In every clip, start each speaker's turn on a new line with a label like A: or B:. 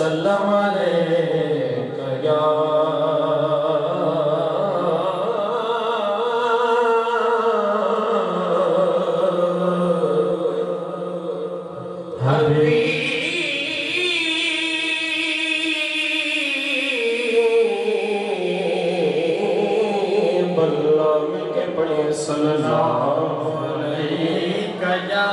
A: वसल्लम अलैका या हबीब अल्लाह मिलके पढ़िए सल्लल्लाहु अलैका या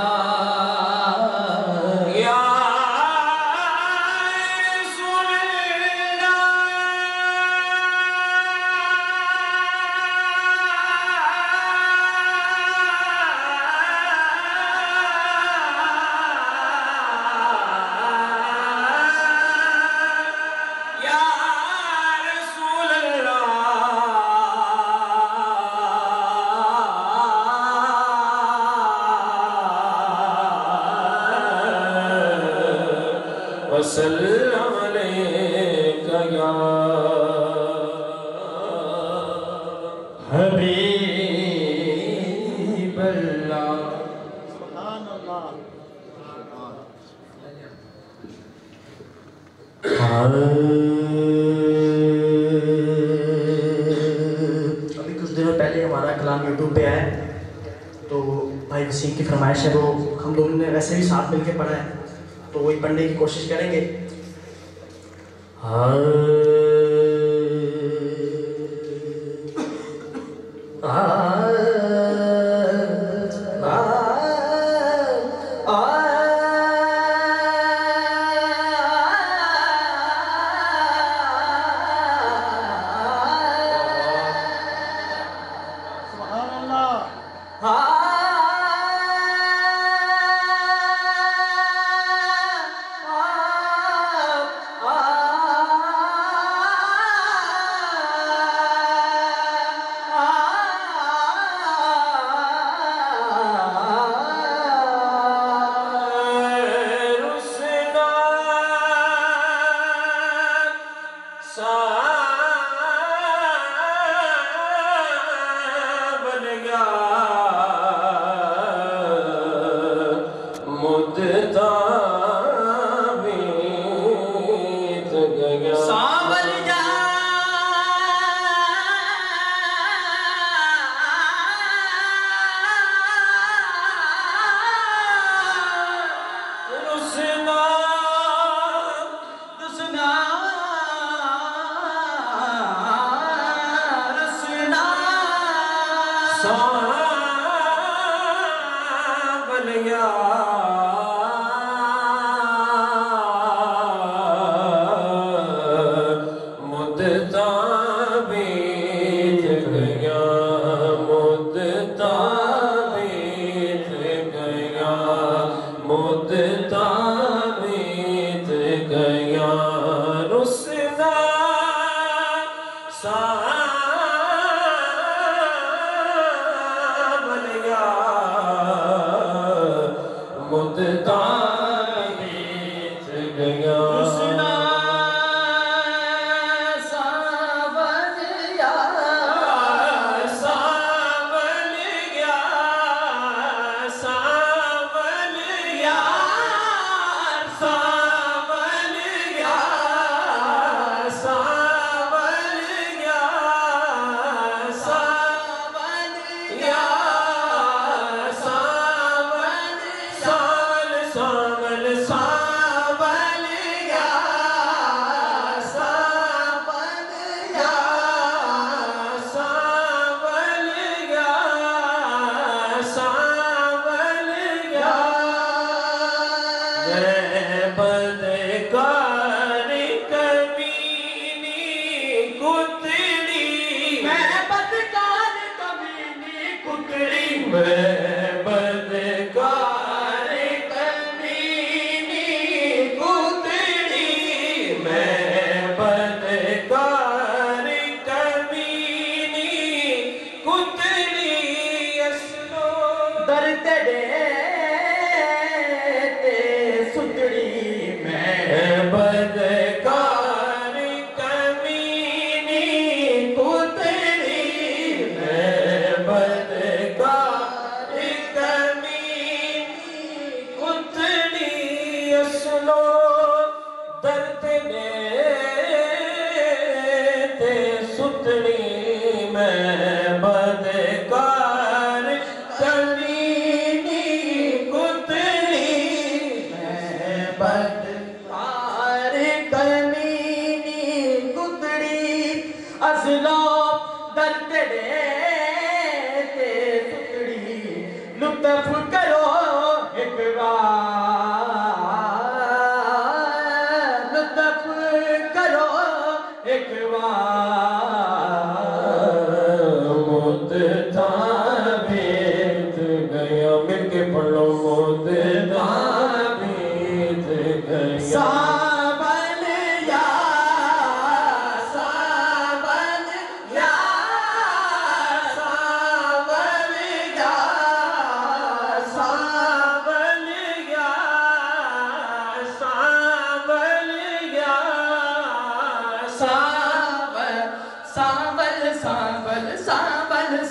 A: वसल्लम अलैका या हबीब अल्लाह। सुभान अल्लाह।
B: अभी कुछ दिनों पहले हमारा कलाम यूट्यूब पे आया, तो भाई वसीम की फरमाइश है, वो हम दोनों ने वैसे भी साथ मिलके पढ़ा है, तो वही पढ़ने की कोशिश करेंगे।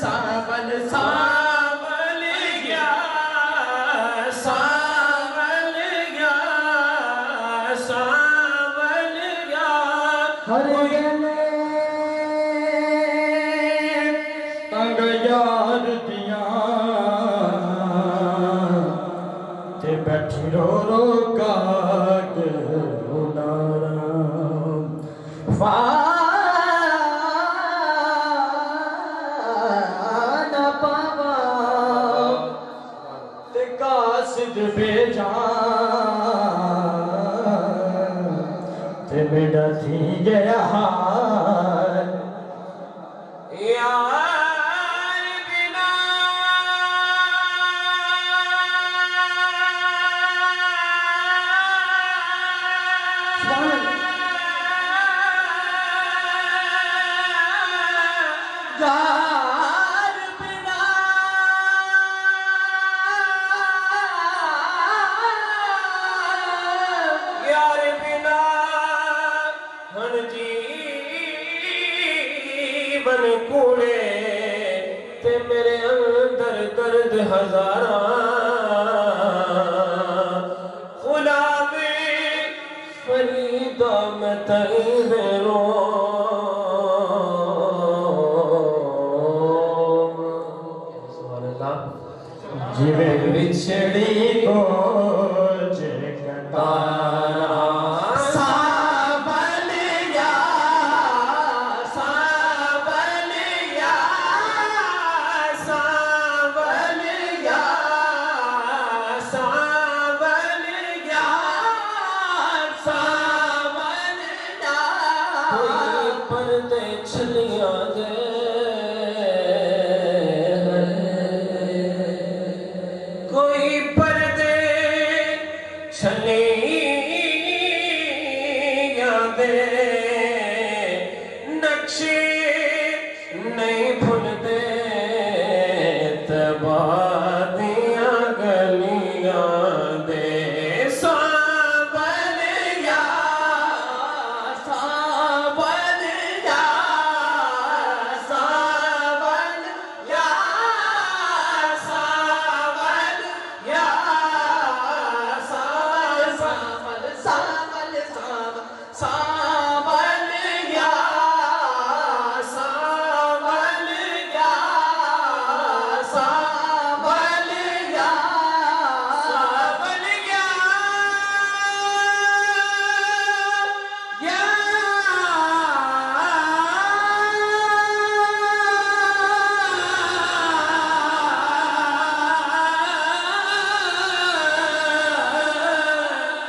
B: सावल सावल गया सावल गया सावल गया हर गले तंग यार दिया ते बैठी रो रो का ते मेरा थी गया हाल यार बिना यार बिना यार बिना हन जीवन कूड़े ते मेरे अंदर दर्द हजारा गुलामी फरीदा में तईब रो जिवे बिछड़ी को जगतारा सावल गया सावल गया सावल गया सावल गया सावल गया कोई पर्दे छलिया दे कोई पर्दे छलिया दे नक्शे नहीं भूलते तबादियां गलियां दे सावल गया सावल गया सावल गया सावल गया सावल सावल सावल सावल गया सावल गया सावल गया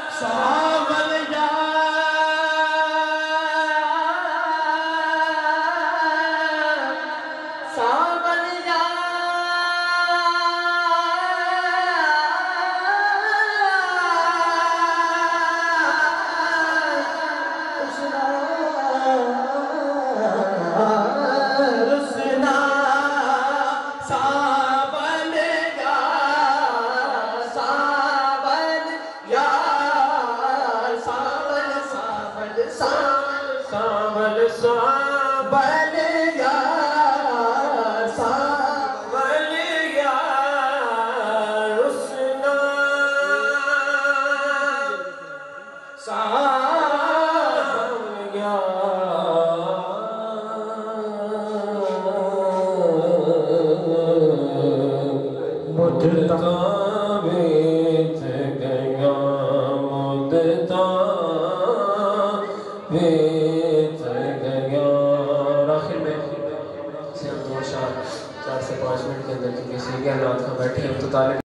B: सावल गया सावल गया सावल गया रुसना सावल गया सावल गया सावल सावल सावल सावल गया सावल गया रुसना सावल गया मुद्दता बीत गया मुद्दता बीत गया। और आखिर में से हम 2 4 से 5 मिनट के अंदर किसी के हालात का बैठे हम तो ताले